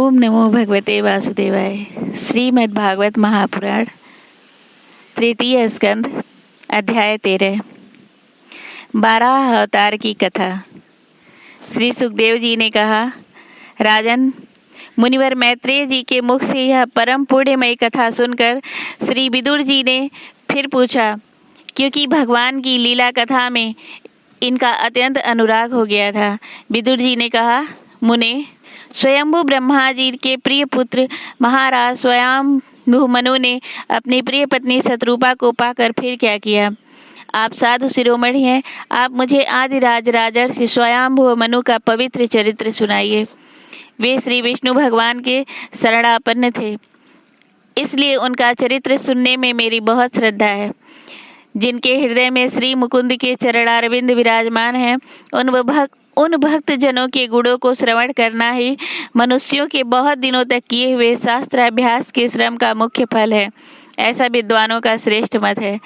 ओम नमो भगवते वासुदेवाय। श्रीमद् भागवत महापुराण तृतीय स्कंद अध्याय 13। 12 अवतार की कथा। श्री सुखदेव जी ने कहा, राजन, मुनिवर मैत्रेय जी के मुख से यह परम पुण्यमयी कथा सुनकर श्री विदुर जी ने फिर पूछा, क्योंकि भगवान की लीला कथा में इनका अत्यंत अनुराग हो गया था। विदुर जी ने कहा, मुने, स्वयंभू ब्रह्मा जी के प्रिय पुत्र महाराज स्वयंभू मनु ने अपनी प्रिय पत्नी शत्रुपा को पाकर फिर क्या किया? आप साधु शिरोमणि हैं, आप मुझे आदिराज राजर्षि स्वयंभू मनु का पवित्र चरित्र सुनाइए। वे श्री विष्णु भगवान के शरणापन्न थे, इसलिए उनका चरित्र सुनने में मेरी बहुत श्रद्धा है। जिनके हृदय में श्री मुकुंद के चरणारविंद विराजमान हैं, उन भक्त जनों के गुणों को श्रवण करना ही मनुष्यों के बहुत दिनों तक किए हुए शास्त्राभ्यास के श्रम का मुख्य फल है। ऐसा विद्वानों का श्रेष्ठ मत है।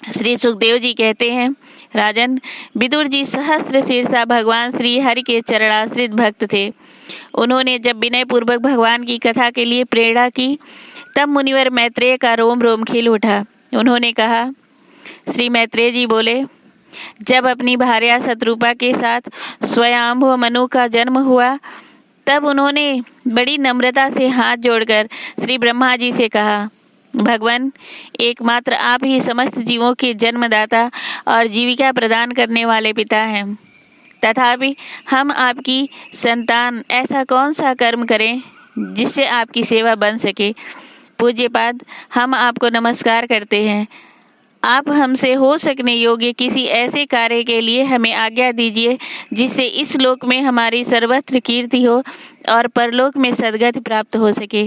श्री सुखदेव जी कहते हैं, राजन, विदुर जी सहस्र शीर्षा भगवान श्री हरि के चरणाश्रित भक्त थे। उन्होंने जब विनय पूर्वक भगवान की कथा के लिए प्रेरणा की, तब मुनिवर मैत्रेय का रोम रोम खिल उठा। उन्होंने कहा, श्री मैत्रेय जी बोले, जब अपनी भार्या शत्रुपा के साथ स्वयंभू मनु का जन्म हुआ, तब उन्होंने बड़ी नम्रता से हाथ जोड़कर श्री ब्रह्मा जी से कहा, भगवान, एकमात्र आप ही समस्त जीवों के जन्मदाता और जीविका प्रदान करने वाले पिता हैं। तथापि हम आपकी संतान ऐसा कौन सा कर्म करें जिससे आपकी सेवा बन सके? पूज्यपाद, हम आपको नमस्कार करते हैं। आप हमसे हो सकने योग्य किसी ऐसे कार्य के लिए हमें आज्ञा दीजिए जिससे इस लोक में हमारी सर्वत्र कीर्ति हो और परलोक में सद्गति प्राप्त हो सके।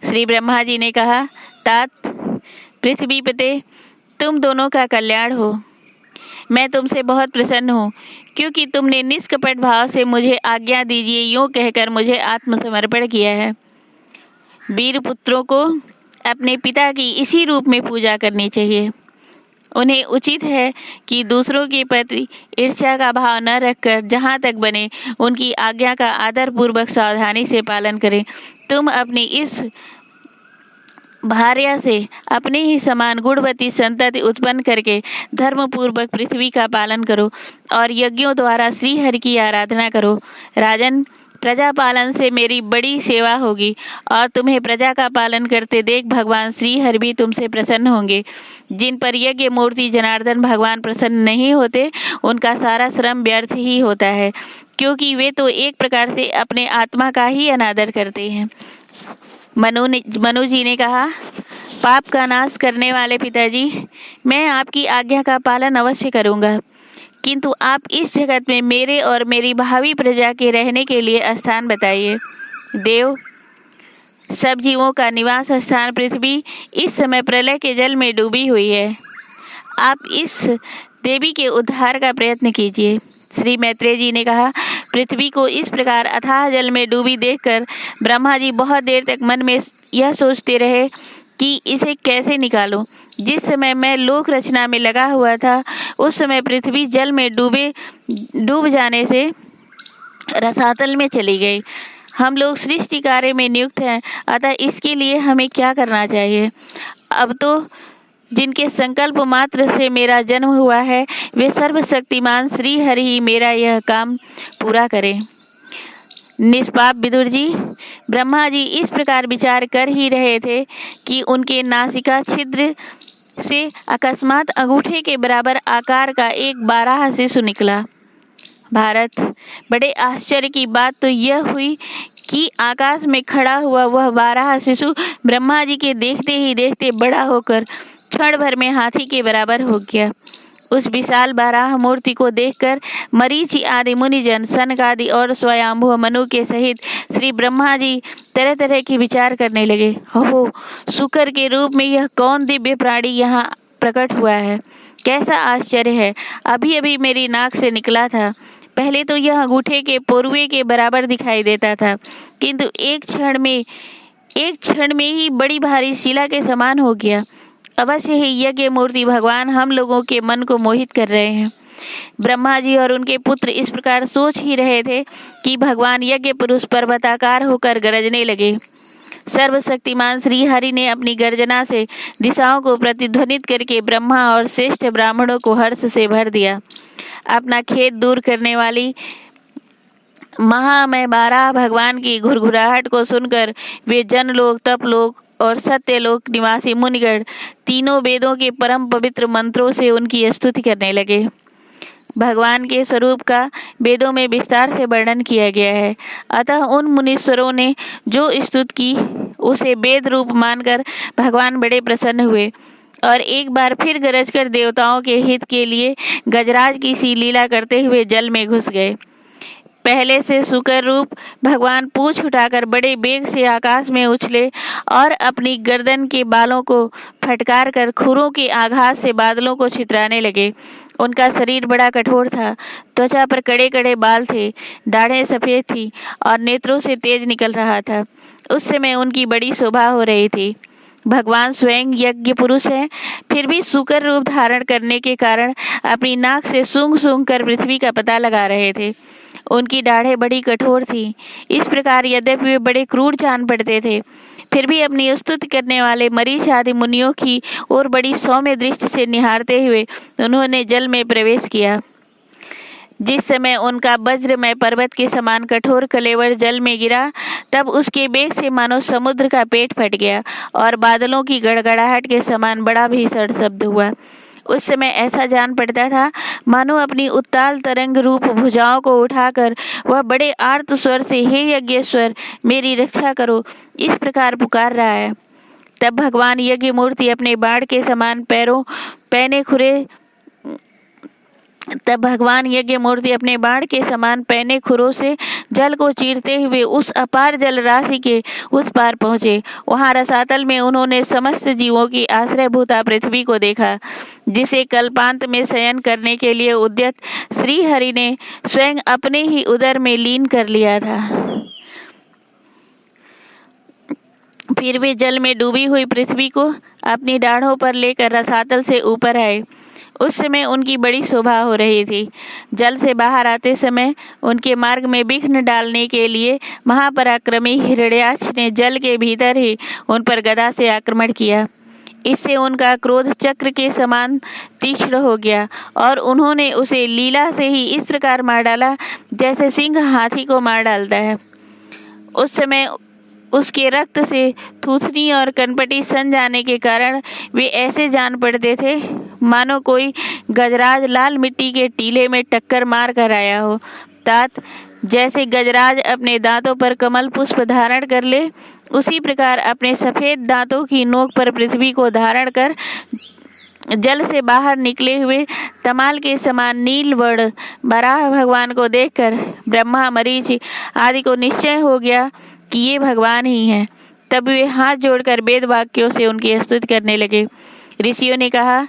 श्री ब्रह्मा जी ने कहा, तात, पृथ्वीपते, तुम दोनों का कल्याण हो। मैं तुमसे बहुत प्रसन्न हूँ, क्योंकि तुमने निष्कपट भाव से मुझे आज्ञा दीजिए यूँ कहकर मुझे आत्मसमर्पण किया है। वीर पुत्रों को अपने पिता की इसी रूप में पूजा करनी चाहिए। उन्हें उचित है कि दूसरों के प्रति ईर्ष्या का भाव न रखकर जहाँ तक बने उनकी आज्ञा का आदर पूर्वक सावधानी से पालन करें। तुम अपनी इस भार्या से अपने ही समान गुणवती संतति उत्पन्न करके धर्म पूर्वक पृथ्वी का पालन करो और यज्ञों द्वारा श्री हरि की आराधना करो। राजन, प्रजा पालन से मेरी बड़ी सेवा होगी और तुम्हें प्रजा का पालन करते देख भगवान श्री हरि भी तुमसे प्रसन्न होंगे। जिन पर यज्ञ मूर्ति जनार्दन भगवान प्रसन्न नहीं होते, उनका सारा श्रम व्यर्थ ही होता है, क्योंकि वे तो एक प्रकार से अपने आत्मा का ही अनादर करते हैं। मनु जी ने कहा, पाप का नाश करने वाले पिताजी, मैं आपकी आज्ञा का पालन अवश्य करूँगा, किंतु आप इस जगत में मेरे और मेरी भावी प्रजा के रहने के लिए स्थान बताइए। देव, सब जीवों का निवास स्थान पृथ्वी इस समय प्रलय के जल में डूबी हुई है। आप इस देवी के उद्धार का प्रयत्न कीजिए। श्री मैत्रेय जी ने कहा, पृथ्वी को इस प्रकार अथाह जल में डूबी देखकर ब्रह्मा जी बहुत देर तक मन में यह सोचते रहे कि इसे कैसे निकालो। जिस समय मैं लोक रचना में लगा हुआ था, उस समय पृथ्वी जल में डूब जाने से रसातल में चली गई। हम लोग सृष्टि कार्य में नियुक्त हैं, अतः इसके लिए हमें क्या करना चाहिए? अब तो जिनके संकल्प मात्र से मेरा जन्म हुआ है, वे सर्वशक्तिमान श्री हरि ही मेरा यह काम पूरा करें। निष्पाप विदुर जी, ब्रह्मा जी इस प्रकार विचार कर ही रहे थे कि उनके नासिका छिद्र से अकस्मात अंगूठे के बराबर आकार का एक बारहा शिशु निकला। भारत, बड़े आश्चर्य की बात तो यह हुई कि आकाश में खड़ा हुआ वह बारहा शिशु ब्रह्मा जी के देखते ही देखते बड़ा होकर क्षण भर में हाथी के बराबर हो गया। उस विशाल बारह मूर्ति को देखकर मरीचि आदि मुनिजन, सनक आदि और स्वयंभू मनु के सहित श्री ब्रह्मा जी तरह तरह के विचार करने लगे। हो, शुकर के रूप में यह कौन दिव्य प्राणी यहाँ प्रकट हुआ है? कैसा आश्चर्य है! अभी अभी मेरी नाक से निकला था। पहले तो यह अंगूठे के पोरुए के बराबर दिखाई देता था, किंतु एक क्षण में ही बड़ी भारी शिला के समान हो गया। अवश्य ही यज्ञ मूर्ति भगवान हम लोगों के मन को मोहित कर रहे हैं। ब्रह्मा जी और उनके पुत्र इस प्रकार सोच ही रहे थे कि भगवान यज्ञ पुरुष पर्वताकार होकर गरजने लगे। सर्वशक्तिमान श्री हरि ने अपनी गर्जना से दिशाओं को प्रतिध्वनित करके ब्रह्मा और श्रेष्ठ ब्राह्मणों को हर्ष से भर दिया। अपना खेद दूर करने वाली महामय बारह भगवान की घुरघुराहट को सुनकर वे जनलोक, तपलोक और सत्यलोक निवासी मुनिगण तीनों वेदों के परम पवित्र मंत्रों से उनकी स्तुति करने लगे। भगवान के स्वरूप का वेदों में विस्तार से वर्णन किया गया है। अतः उन मुनीश्वरों ने जो स्तुति की उसे वेद रूप मानकर भगवान बड़े प्रसन्न हुए और एक बार फिर गरज कर देवताओं के हित के लिए गजराज की सी लीला करते हुए जल में घुस गए। पहले से सुकर रूप भगवान पूंछ उठाकर बड़े वेग से आकाश में उछले और अपनी गर्दन के बालों को फटकार कर खुरों के आघात से बादलों को छितराने लगे। उनका शरीर बड़ा कठोर था, त्वचा पर कड़े कड़े बाल थे, दाढ़ें सफेद थी और नेत्रों से तेज निकल रहा था। उस समय उनकी बड़ी शोभा हो रही थी। भगवान स्वयं यज्ञ पुरुष हैं, फिर भी सुकर रूप धारण करने के कारण अपनी नाक से सूंघ सूंघ कर पृथ्वी का पता लगा रहे थे। उनकी दाढ़ें बड़ी कठोर थी। इस प्रकार यद्यपि वे बड़े क्रूर जान पड़ते थे, फिर भी अपनी स्तुति करने वाले मरीच आदि मुनियों की ओर बड़ी सौम्य दृष्टि से निहारते हुए उन्होंने जल में प्रवेश किया। जिस समय उनका वज्रमय पर्वत के समान कठोर कलेवर जल में गिरा, तब उसके वेग से मानो समुद्र का पेट फट गया और बादलों की गड़गड़ाहट के समान बड़ा भीषण शब्द हुआ। उस समय ऐसा जान पड़ता था मानो अपनी उत्ताल तरंग रूप भुजाओं को उठाकर वह बड़े आर्त स्वर से हे यज्ञेश्वर मेरी रक्षा करो इस प्रकार पुकार रहा है। तब भगवान यज्ञ मूर्ति अपने बाण के समान पैने खुरों से जल को चीरते हुए उस अपार जल राशि के उस पार पहुँचे। वहाँ रसातल में उन्होंने समस्त जीवों की आश्रयभूता पृथ्वी को देखा, जिसे कल्पांत में शयन करने के लिए उद्यत श्री हरि ने स्वयं अपने ही उदर में लीन कर लिया था। फिर वे जल में डूबी हुई पृथ्वी को अपनी डाढ़ों पर लेकर रसातल से ऊपर आए। उस समय उनकी बड़ी शोभा हो रही थी। जल से बाहर आते समय उनके मार्ग में विघ्न डालने के लिए महापराक्रमी हिरण्याक्ष ने जल के भीतर ही उन पर गदा से आक्रमण किया। इससे उनका क्रोध चक्र के समान तीक्ष्ण हो गया और उन्होंने उसे लीला से ही इस प्रकार मार डाला जैसे सिंह हाथी को मार डालता है। उस समय उसके रक्त से थूथनी और कनपटी सन जाने के कारण वे ऐसे जान पड़ते थे मानो कोई गजराज लाल मिट्टी के टीले में टक्कर मार कर आया हो। तात जैसे गजराज अपने दांतों पर कमल पुष्प धारण कर ले, उसी प्रकार अपने सफेद दांतों की नोक पर पृथ्वी को धारण कर जल से बाहर निकले हुए तमाल के समान नील वर्ण वराह भगवान को देखकर ब्रह्मा, मरीचि आदि को निश्चय हो गया कि ये भगवान ही हैं। तब वे हाथ जोड़कर वेद वाक्यों से उनकी स्तुति करने लगे। ऋषियों ने कहा,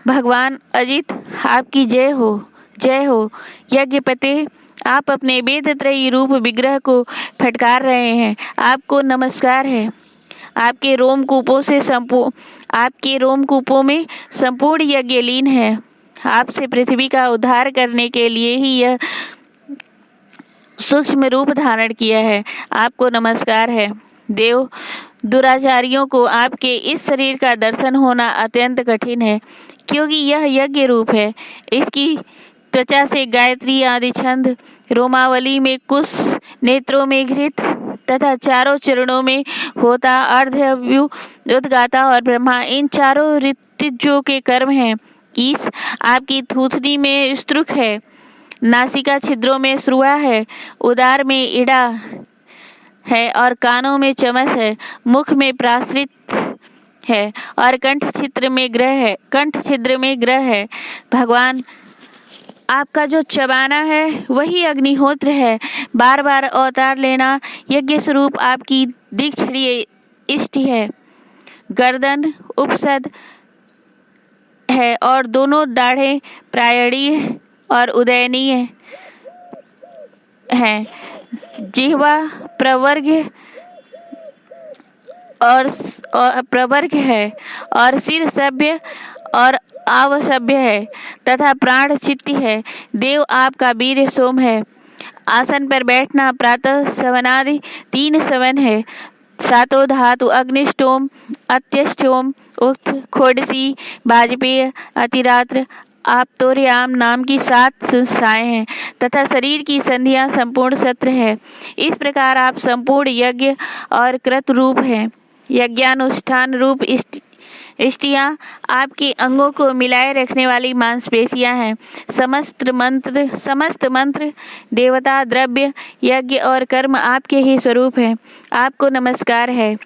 भगवान अजित आपकी जय हो, जय हो। यज्ञपते आप अपने वेदत्रयी रूप विग्रह को फटकार रहे हैं, आपको नमस्कार है। आपके रोमकूपों में संपूर्ण यज्ञ लीन है। आपसे पृथ्वी का उद्धार करने के लिए ही यह सूक्ष्म रूप धारण किया है। आपको नमस्कार है। देव, दुराचारियों को आपके इस शरीर का दर्शन होना अत्यंत कठिन है, क्योंकि यह यज्ञ रूप है। इसकी त्वचा से गायत्री आदि छंद, रोमावली में कुश, नेत्रों में घृत तथा चारों चरणों में होता, अर्धव्यु, उद्गाता और ब्रह्मा, इन चारों ऋतुजों के कर्म हैं। ईश आपकी थूथनी में स्त्रुक है, नासिका छिद्रों में श्रुआ है, उदार में इड़ा है और कानों में चमस है, मुख में प्राश्रित है और कंठ छिद्र में ग्रह है। भगवान, आपका जो चबाना है वही अग्निहोत्र है। बार बार अवतार लेना यज्ञ स्वरूप आपकी दीक्षणीय इष्टि है। गर्दन उपसद है और दोनों दाढ़ें प्रायणीय और उदयनीय हैं। जिह्वा प्रवर्ग है और सिर सभ्य और आवसभ्य है तथा प्राण चित्ती है। देव आपका वीर सोम है। आसन पर बैठना प्रातः सवनादि 3 सवन है। सातों धातु अग्निष्टोम, अत्यष्टोम, उक्त, खोडसी, वाजपेय, अतिरात्र, आप्तोर्याम नाम की 7 संस्थाएं हैं तथा शरीर की संधियां संपूर्ण सत्र है। इस प्रकार आप संपूर्ण यज्ञ और कृत रूप हैं। यज्ञानुष्ठान रूप इष्टियां आपके अंगों को मिलाए रखने वाली मांसपेशियां हैं। समस्त मंत्र, देवता, द्रव्य, यज्ञ और कर्म आपके ही स्वरूप हैं। आपको नमस्कार है।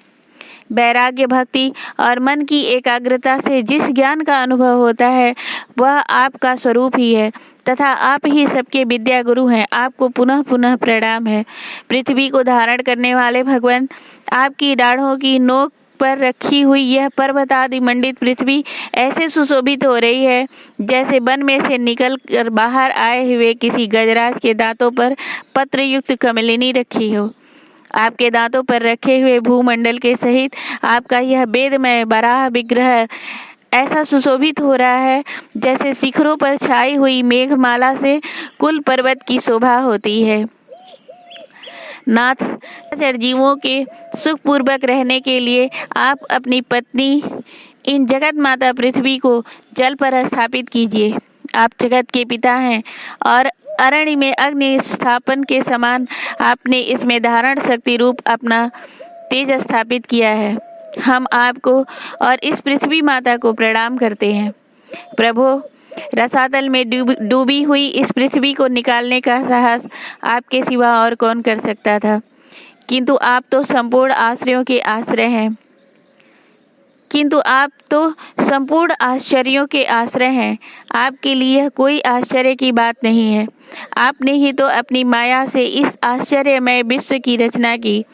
वैराग्य, भक्ति और मन की एकाग्रता से जिस ज्ञान का अनुभव होता है वह आपका स्वरूप ही है तथा आप ही सबके विद्या गुरु हैं। आपको पुनः पुनः प्रणाम है। पृथ्वी को धारण करने वाले भगवान, आपकी दाढ़ों की नोक पर रखी हुई यह पर्वतादि मंडित पृथ्वी ऐसे सुशोभित हो रही है जैसे वन में से निकल कर बाहर आए हुए किसी गजराज के दांतों पर पत्रयुक्त कमलिनी रखी हो। आपके दांतों पर रखे हुए भूमंडल के सहित आपका यह वेदमय बराह विग्रह ऐसा सुशोभित हो रहा है जैसे शिखरों पर छाई हुई मेघमाला से कुल पर्वत की शोभा होती है। नाथ, जीवों के सुखपूर्वक रहने के लिए आप अपनी पत्नी इन जगत माता पृथ्वी को जल पर स्थापित कीजिए। आप जगत के पिता हैं और अरण्य में अग्नि स्थापन के समान आपने इसमें धारण शक्ति रूप अपना तेज स्थापित किया है। हम आपको और इस पृथ्वी माता को प्रणाम करते हैं। प्रभो, रसातल में डूबी हुई इस पृथ्वी को निकालने का साहस आपके सिवा और कौन कर सकता था, किंतु आप तो संपूर्ण आश्रयों के आश्रय हैं। आपके लिए कोई आश्चर्य की बात नहीं है। आपने ही तो अपनी माया से इस आश्चर्यमय विश्व की रचना की।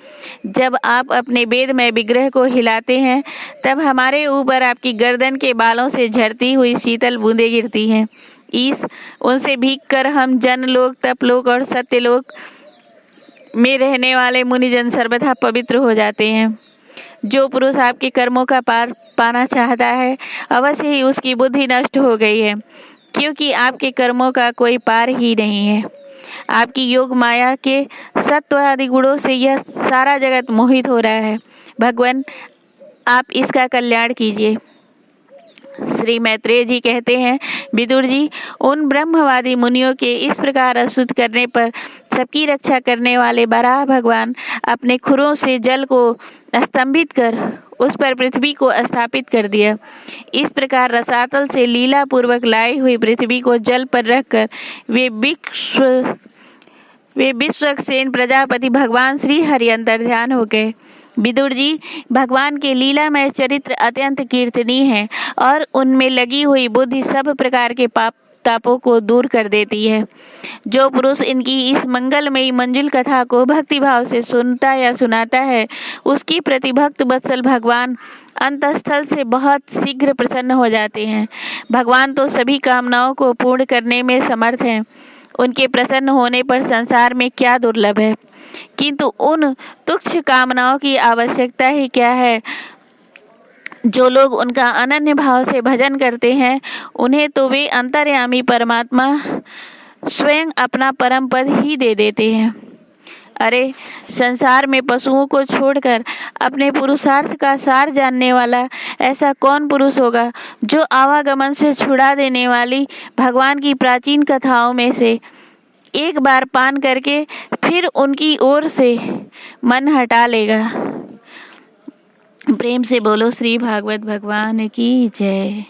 जब आप अपने वेदमय विग्रह को हिलाते हैं तब हमारे ऊपर आपकी गर्दन के बालों से झरती हुई शीतल बूंदें गिरती हैं। उनसे भीग कर हम जनलोक, तपलोक और सत्यलोक में रहने वाले मुनिजन सर्वथा पवित्र हो जाते हैं। जो पुरुष आपके कर्मों का पार पाना चाहता है अवश्य ही उसकी बुद्धि नष्ट हो गई है, क्योंकि आपके कर्मों का कोई पार ही नहीं है। आपकी योग माया के सत्व आदि गुणों से यह सारा जगत मोहित हो रहा है। भगवान, आप इसका कल्याण कीजिए। श्री मैत्रेय जी कहते हैं, विदुर जी, उन ब्रह्मवादी मुनियों के इस प्रकार अशुद्ध करने पर सबकी रक्षा करने वाले बराह भगवान अपने खुरों से जल को स्तंभित कर उस पर पृथ्वी को स्थापित कर दिया। इस प्रकार रसातल से लीला पूर्वक लाई हुई पृथ्वी को जल पर रखकर वे विश्वक्सेन प्रजापति भगवान श्री हरि अंतर्ध्यान हो गए। विदुर जी, भगवान के लीलामय चरित्र अत्यंत कीर्तनीय है और उनमें लगी हुई बुद्धि सब प्रकार के पाप तापों को दूर कर देती है। जो पुरुष इनकी इस मंगलमयी मंजुल कथा को भक्तिभाव से सुनता या सुनाता है उसकी प्रति भक्त वत्सल भगवान अंतःस्थल से बहुत शीघ्र प्रसन्न हो जाते हैं। भगवान तो सभी कामनाओं को पूर्ण करने में समर्थ हैं। उनके प्रसन्न होने पर संसार में क्या दुर्लभ है, किंतु उन तुच्छ कामनाओं की आवश्यकता ही क्या है। जो लोग उनका अनन्य भाव से भजन करते हैं उन्हें तो वे अंतर्यामी परमात्मा स्वयं अपना परम पद ही दे देते हैं। अरे, संसार में पशुओं को छोड़कर अपने पुरुषार्थ का सार जानने वाला ऐसा कौन पुरुष होगा जो आवागमन से छुड़ा देने वाली भगवान की प्राचीन कथाओं में से एक बार पान करके फिर उनकी ओर से मन हटा लेगा। प्रेम से बोलो श्री भागवत भगवान की जय।